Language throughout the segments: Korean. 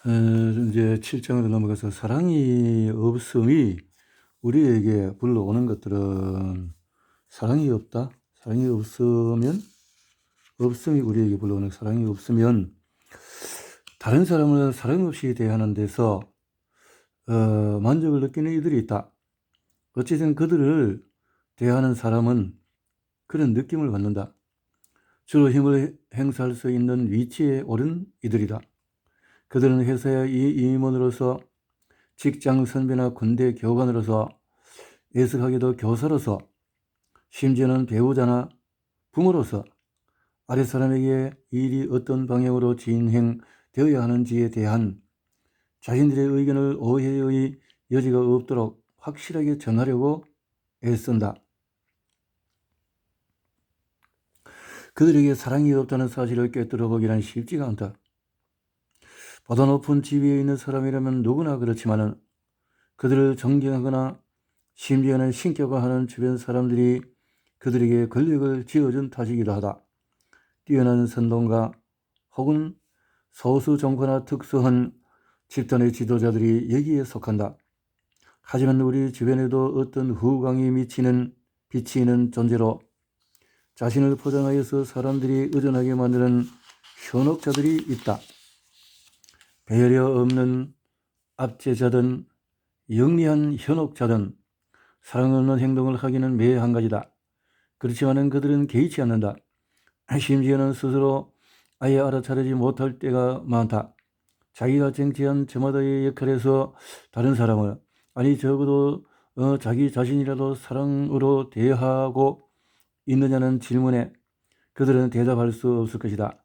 이제 7장으로 넘어가서 사랑이 없음이 우리에게 불러오는 것들은 사랑이 없다. 사랑이 없음이 우리에게 불러오는 사랑이 없으면 다른 사람을 사랑 없이 대하는 데서 만족을 느끼는 이들이 있다. 어쨌든 그들을 대하는 사람은 그런 느낌을 받는다. 주로 힘을 행사할 수 있는 위치에 오른 이들이다. 그들은 회사의 임원으로서, 직장 선배나 군대 교관으로서, 애석하게도 교사로서, 심지어는 배우자나 부모로서 아랫사람에게 일이 어떤 방향으로 진행되어야 하는지에 대한 자신들의 의견을 오해의 여지가 없도록 확실하게 전하려고 애쓴다. 그들에게 사랑이 없다는 사실을 꿰뚫어 보기란 쉽지가 않다. 보다 높은 지위에 있는 사람이라면 누구나 그렇지만은 그들을 존경하거나 심지어는 신격화하는 주변 사람들이 그들에게 권력을 쥐어준 탓이기도 하다. 뛰어난 선동가 혹은 소수 정파나 특수한 집단의 지도자들이 여기에 속한다. 하지만 우리 주변에도 어떤 후광이 비치는 존재로 자신을 포장하여서 사람들이 의존하게 만드는 현혹자들이 있다. 배려 없는 압제자든 영리한 현혹자든 사랑 없는 행동을 하기는 매 한 가지다. 그렇지만은 그들은 개의치 않는다. 심지어는 스스로 아예 알아차리지 못할 때가 많다. 자기가 쟁취한 저마다의 역할에서 다른 사람을, 아니 적어도 자기 자신이라도 사랑으로 대하고 있느냐는 질문에 그들은 대답할 수 없을 것이다.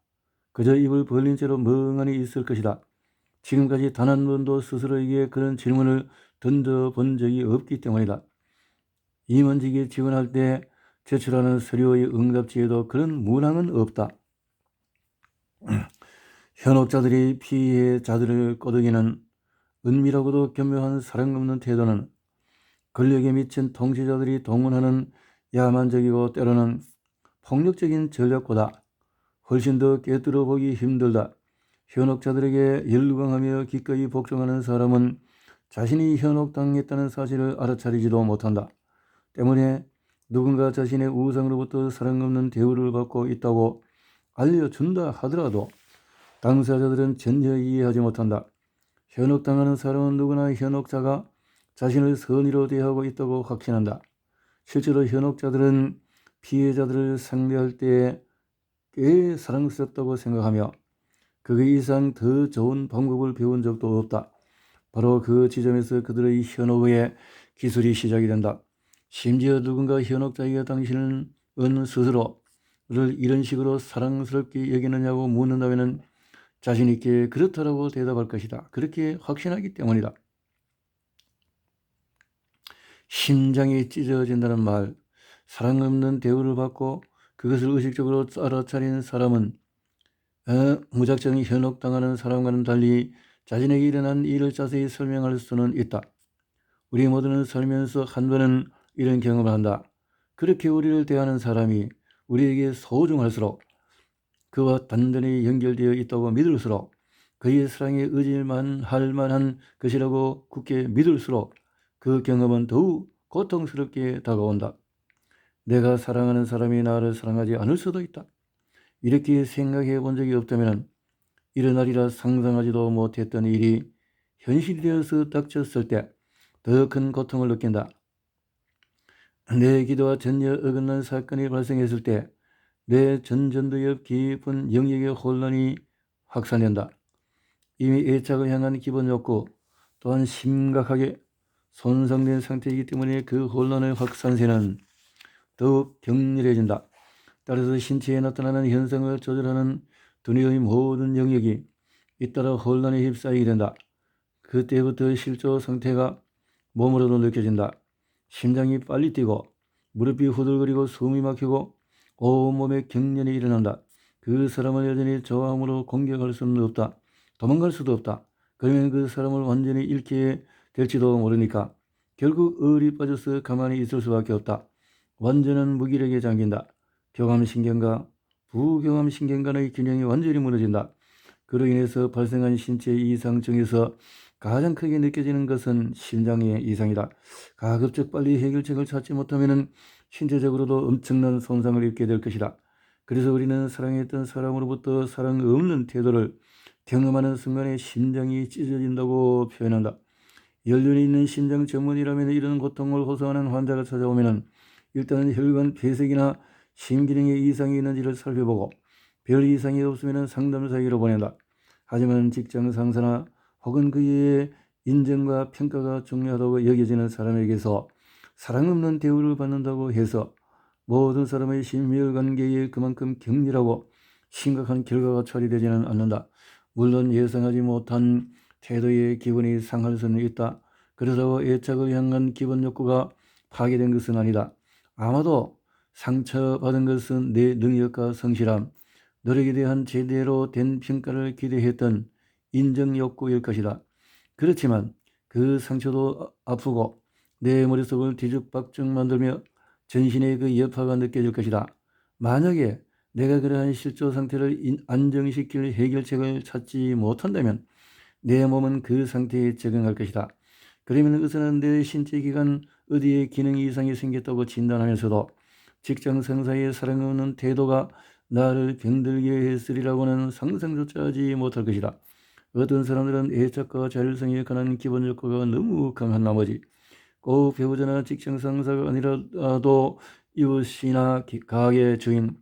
그저 입을 벌린 채로 멍하니 있을 것이다. 지금까지 단 한 번도 스스로에게 그런 질문을 던져본 적이 없기 때문이다. 임원직에 지원할 때 제출하는 서류의 응답지에도 그런 문항은 없다. 현혹자들이 피해자들을 꼬드기는 은밀하고도 교묘한 사랑 없는 태도는 권력에 미친 통치자들이 동원하는 야만적이고 때로는 폭력적인 전략보다 훨씬 더 꿰뚫어 보기 힘들다. 현혹자들에게 열광하며 기꺼이 복종하는 사람은 자신이 현혹당했다는 사실을 알아차리지도 못한다. 때문에 누군가 자신의 우상으로부터 사랑 없는 대우를 받고 있다고 알려준다 하더라도 당사자들은 전혀 이해하지 못한다. 현혹당하는 사람은 누구나 현혹자가 자신을 선의로 대하고 있다고 확신한다. 실제로 현혹자들은 피해자들을 상대할 때 꽤 사랑스럽다고 생각하며 그 이상 더 좋은 방법을 배운 적도 없다. 바로 그 지점에서 그들의 현혹의 기술이 시작이 된다. 심지어 누군가 현혹자에게 당신은 스스로를 이런 식으로 사랑스럽게 여기느냐고 묻는다면 자신 있게 그렇다라고 대답할 것이다. 그렇게 확신하기 때문이다. 심장이 찢어진다는 말, 사랑 없는 대우를 받고 그것을 의식적으로 알아차리는 사람은 무작정 현혹당하는 사람과는 달리 자신에게 일어난 일을 자세히 설명할 수는 있다. 우리 모두는 살면서 한 번은 이런 경험을 한다. 그렇게 우리를 대하는 사람이 우리에게 소중할수록, 그와 단단히 연결되어 있다고 믿을수록, 그의 사랑에 의지할 만한 것이라고 굳게 믿을수록 그 경험은 더욱 고통스럽게 다가온다. 내가 사랑하는 사람이 나를 사랑하지 않을 수도 있다. 이렇게 생각해 본 적이 없다면 일어나리라 상상하지도 못했던 일이 현실이 되어서 닥쳤을 때 더 큰 고통을 느낀다. 내 기도와 전혀 어긋난 사건이 발생했을 때 내 전전도 옆 깊은 영역의 혼란이 확산된다. 이미 애착을 향한 기본 욕구 또한 심각하게 손상된 상태이기 때문에 그 혼란의 확산세는 더욱 격렬해진다. 따라서 신체에 나타나는 현상을 조절하는 두뇌의 모든 영역이 잇따라 혼란에 휩싸이게 된다. 그때부터 실조 상태가 몸으로도 느껴진다. 심장이 빨리 뛰고 무릎이 후들거리고 숨이 막히고 온몸에 경련이 일어난다. 그 사람을 여전히 저항으로 공격할 수는 없다. 도망갈 수도 없다. 그러면 그 사람을 완전히 잃게 될지도 모르니까 결국 의리 빠져서 가만히 있을 수밖에 없다. 완전한 무기력에 잠긴다. 교감신경과 부교감신경 간의 균형이 완전히 무너진다. 그로 인해서 발생한 신체 이상 중에서 가장 크게 느껴지는 것은 심장의 이상이다. 가급적 빨리 해결책을 찾지 못하면 신체적으로도 엄청난 손상을 입게 될 것이다. 그래서 우리는 사랑했던 사람으로부터 사랑 없는 태도를 경험하는 순간에 심장이 찢어진다고 표현한다. 연륜이 있는 심장 전문이라면 이런 고통을 호소하는 환자가 찾아오면 일단은 혈관 폐색이나 심기능에 이상이 있는지를 살펴보고 별 이상이 없으면 상담사에게로 보낸다. 하지만 직장 상사나 혹은 그의 인정과 평가가 중요하다고 여겨지는 사람에게서 사랑 없는 대우를 받는다고 해서 모든 사람의 신밀관계에 그만큼 격렬하고 심각한 결과가 처리되지는 않는다. 물론 예상하지 못한 태도의 기분이 상할 수는 있다. 그러다고 애착을 향한 기본 욕구가 파괴된 것은 아니다. 아마도 상처받은 것은 내 능력과 성실함, 노력에 대한 제대로 된 평가를 기대했던 인정 욕구일 것이다. 그렇지만 그 상처도 아프고 내 머릿속을 뒤죽박죽 만들며 전신의 그 여파가 느껴질 것이다. 만약에 내가 그러한 실조 상태를 안정시킬 해결책을 찾지 못한다면 내 몸은 그 상태에 적응할 것이다. 그러면 의사는 내 신체 기관 어디에 기능 이상이 생겼다고 진단하면서도 직장 상사의 사랑 없는 태도가 나를 병들게 했으리라고는 상상조차 하지 못할 것이다. 어떤 사람들은 애착과 자율성에 관한 기본 욕구가 너무 강한 나머지 꼭 배우자나 직장 상사가 아니라도 이웃이나 가게 주인,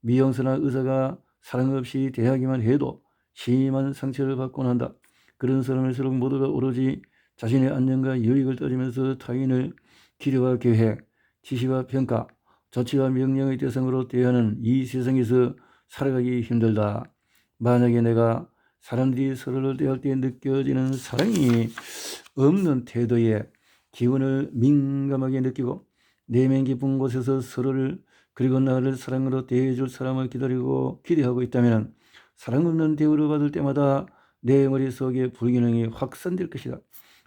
미용사나 의사가 사랑 없이 대하기만 해도 심한 상처를 받곤 한다. 그런 사람일수록 모두가 오로지 자신의 안전과 유익을 따지면서 타인을 기대와 계획, 지시와 평가, 조치와 명령의 대상으로 대하는 이 세상에서 살아가기 힘들다. 만약에 내가 사람들이 서로를 대할 때 느껴지는 사랑이 없는 태도에 기운을 민감하게 느끼고 내면 깊은 곳에서 서로를 그리고 나를 사랑으로 대해줄 사람을 기다리고 기대하고 있다면 사랑 없는 대우를 받을 때마다 내 머릿속에 불균형이 확산될 것이다.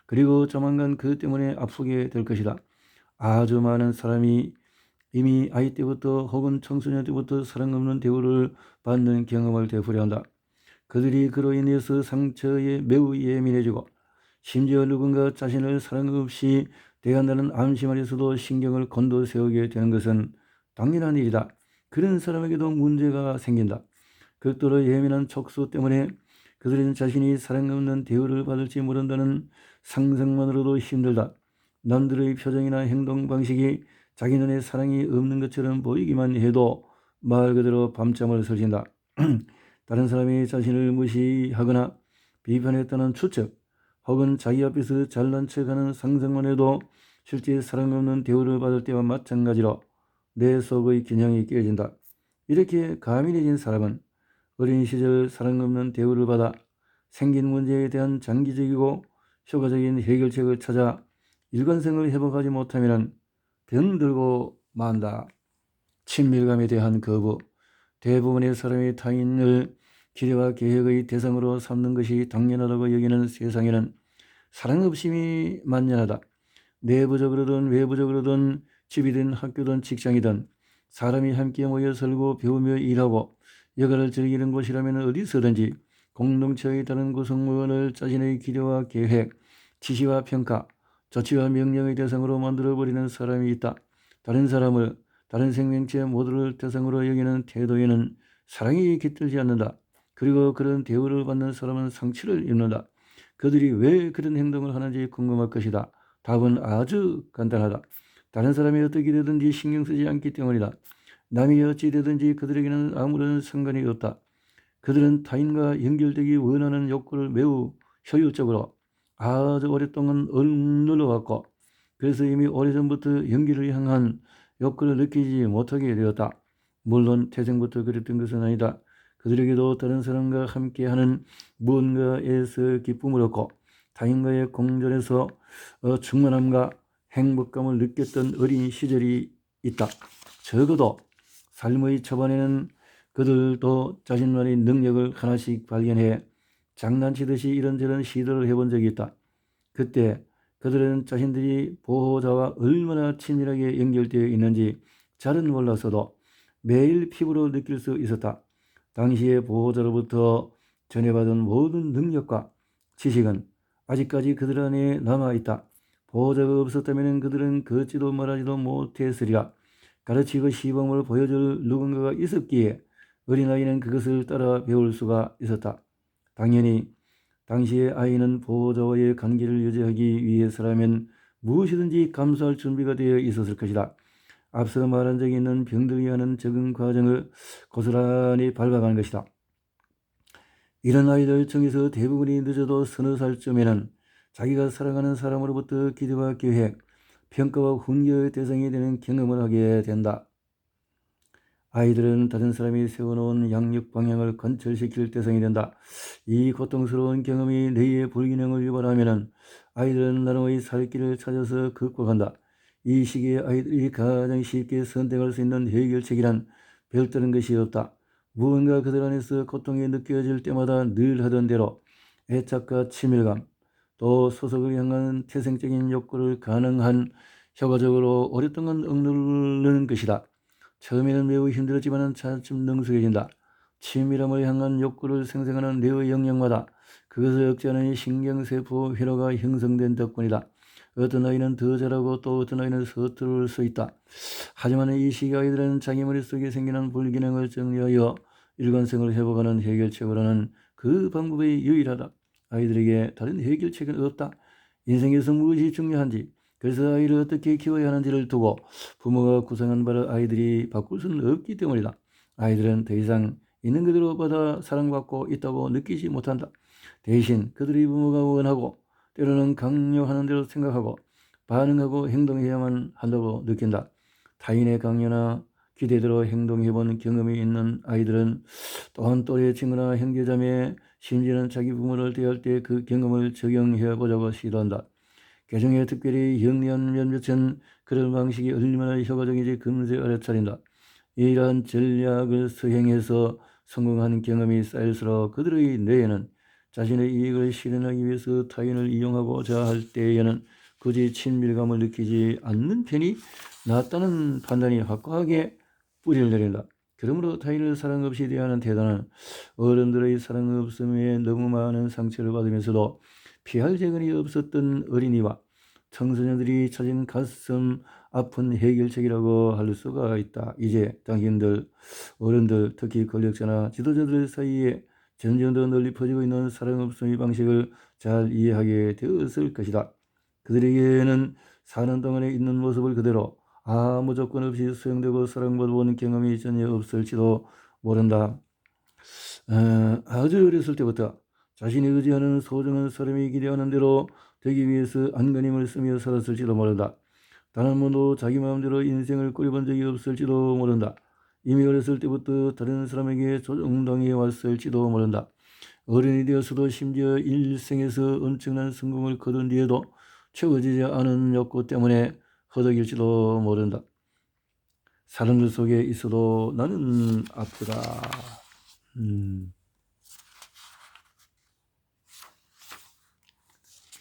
그리고 조만간 그 때문에 아프게 될 것이다. 아주 많은 사람이 이미 아이 때부터 혹은 청소년 때부터 사랑 없는 대우를 받는 경험을 되풀이한다. 그들이 그로 인해서 상처에 매우 예민해지고 심지어 누군가 자신을 사랑 없이 대한다는 암시 안에서도 신경을 곤두세우게 되는 것은 당연한 일이다. 그런 사람에게도 문제가 생긴다. 극도로 예민한 촉수 때문에 그들은 자신이 사랑 없는 대우를 받을지 모른다는 상상만으로도 힘들다. 남들의 표정이나 행동 방식이 자기 눈에 사랑이 없는 것처럼 보이기만 해도 말 그대로 밤잠을 설친다. 다른 사람이 자신을 무시하거나 비판했다는 추측 혹은 자기 앞에서 잘난 척하는 상상만 해도 실제 사랑 없는 대우를 받을 때와 마찬가지로 내 속의 균형이 깨진다. 이렇게 가민해진 사람은 어린 시절 사랑 없는 대우를 받아 생긴 문제에 대한 장기적이고 효과적인 해결책을 찾아 일관성을 회복하지 못하면 병들고 만다. 친밀감에 대한 거부. 대부분의 사람이 타인을 기대와 계획의 대상으로 삼는 것이 당연하다고 여기는 세상에는 사랑 없음이 만연하다. 내부적으로든 외부적으로든 집이든 학교든 직장이든 사람이 함께 모여 살고 배우며 일하고 여가를 즐기는 곳이라면 어디서든지 공동체의 다른 구성원을 자신의 기대와 계획, 지시와 평가, 조치와 명령의 대상으로 만들어버리는 사람이 있다. 다른 사람을, 다른 생명체 모두를 대상으로 여기는 태도에는 사랑이 깃들지 않는다. 그리고 그런 대우를 받는 사람은 상처를 입는다. 그들이 왜 그런 행동을 하는지 궁금할 것이다. 답은 아주 간단하다. 다른 사람이 어떻게 되든지 신경 쓰지 않기 때문이다. 남이 어찌 되든지 그들에게는 아무런 상관이 없다. 그들은 타인과 연결되기 원하는 욕구를 매우 효율적으로 아주 오랫동안 억눌러왔고 그래서 이미 오래전부터 연기를 향한 욕구를 느끼지 못하게 되었다. 물론 태생부터 그랬던 것은 아니다. 그들에게도 다른 사람과 함께하는 무언가에서 기쁨을 얻고 타인과의 공존에서 충만함과 행복감을 느꼈던 어린 시절이 있다. 적어도 삶의 초반에는 그들도 자신만의 능력을 하나씩 발견해 장난치듯이 이런저런 시도를 해본 적이 있다. 그때 그들은 자신들이 보호자와 얼마나 친밀하게 연결되어 있는지 잘은 몰랐어도 매일 피부로 느낄 수 있었다. 당시의 보호자로부터 전에 받은 모든 능력과 지식은 아직까지 그들 안에 남아있다. 보호자가 없었다면 그들은 걷지도 말하지도 못했으리라. 가르치고 시범을 보여줄 누군가가 있었기에 어린아이는 그것을 따라 배울 수가 있었다. 당연히 당시의 아이는 보호자와의 관계를 유지하기 위해서라면 무엇이든지 감수할 준비가 되어 있었을 것이다. 앞서 말한 적이 있는 병들게 하는 적응 과정을 고스란히 밟아가는 것이다. 이런 아이들 중에서 대부분이 늦어도 서너 살쯤에는 자기가 사랑하는 사람으로부터 기대와 계획, 평가와 훈계의 대상이 되는 경험을 하게 된다. 아이들은 다른 사람이 세워놓은 양육 방향을 관철시킬 대상이 된다. 이 고통스러운 경험이 뇌의 불균형을 유발하면 아이들은 나름의 살 길을 찾아서 극복한다. 이 시기에 아이들이 가장 쉽게 선택할 수 있는 해결책이란 별다른 것이 없다. 무언가 그들 안에서 고통이 느껴질 때마다 늘 하던 대로 애착과 친밀감, 또 소속을 향한 태생적인 욕구를 가능한 효과적으로 오랫동안 억누르는 것이다. 처음에는 매우 힘들었지만 차츰 능숙해진다. 친밀함을 향한 욕구를 생성하는 뇌의 영역마다 그것을 억제하는 신경세포 회로가 형성된 덕분이다. 어떤 아이는 더 잘하고 또 어떤 아이는 서투를 수 있다. 하지만 이 시기 아이들은 자기 머릿속에 생기는 불균형을 정리하여 일관성을 회복하는 해결책으로는 그 방법이 유일하다. 아이들에게 다른 해결책은 없다. 인생에서 무엇이 중요한지, 그래서 아이를 어떻게 키워야 하는지를 두고 부모가 구상한 바를 아이들이 바꿀 수는 없기 때문이다. 아이들은 더 이상 있는 그대로 받아 사랑받고 있다고 느끼지 못한다. 대신 그들의 부모가 원하고 때로는 강요하는 대로 생각하고 반응하고 행동해야만 한다고 느낀다. 타인의 강요나 기대대로 행동해본 경험이 있는 아이들은 또한 또래 친구나 형제자매, 심지어는 자기 부모를 대할 때 그 경험을 적용해보자고 시도한다. 개중에 특별히 영리한 몇몇은 그런 방식이 얼마나 효과적인지 금세 알아차린다. 이러한 전략을 수행해서 성공한 경험이 쌓일수록 그들의 뇌에는 자신의 이익을 실현하기 위해서 타인을 이용하고자 할 때에는 굳이 친밀감을 느끼지 않는 편이 낫다는 판단이 확고하게 뿌리를 내린다. 그러므로 타인을 사랑 없이 대하는 태도는 어른들의 사랑 없음에 너무 많은 상처를 받으면서도 피할 재간이 없었던 어린이와 청소년들이 찾은 가슴 아픈 해결책이라고 할 수가 있다. 이제 당신들, 어른들, 특히 권력자나 지도자들 사이에 점점 더 널리 퍼지고 있는 사랑 없음의 방식을 잘 이해하게 되었을 것이다. 그들에게는 사는 동안에 있는 모습을 그대로 아무 조건 없이 수용되고 사랑받아본 경험이 전혀 없을지도 모른다. 아주 어렸을 때부터 자신이 의지하는 소중한 사람이 기대하는 대로 되기 위해서 안간힘을 쓰며 살았을지도 모른다. 단 한 번도 자기 마음대로 인생을 꾸려본 적이 없을지도 모른다. 이미 어렸을 때부터 다른 사람에게 조종당해 왔을지도 모른다. 어른이 되어서도 심지어 일생에서 엄청난 성공을 거둔 뒤에도 채워지지 않은 욕구 때문에 허덕일지도 모른다. 사람들 속에 있어도 나는 아프다.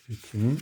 이렇게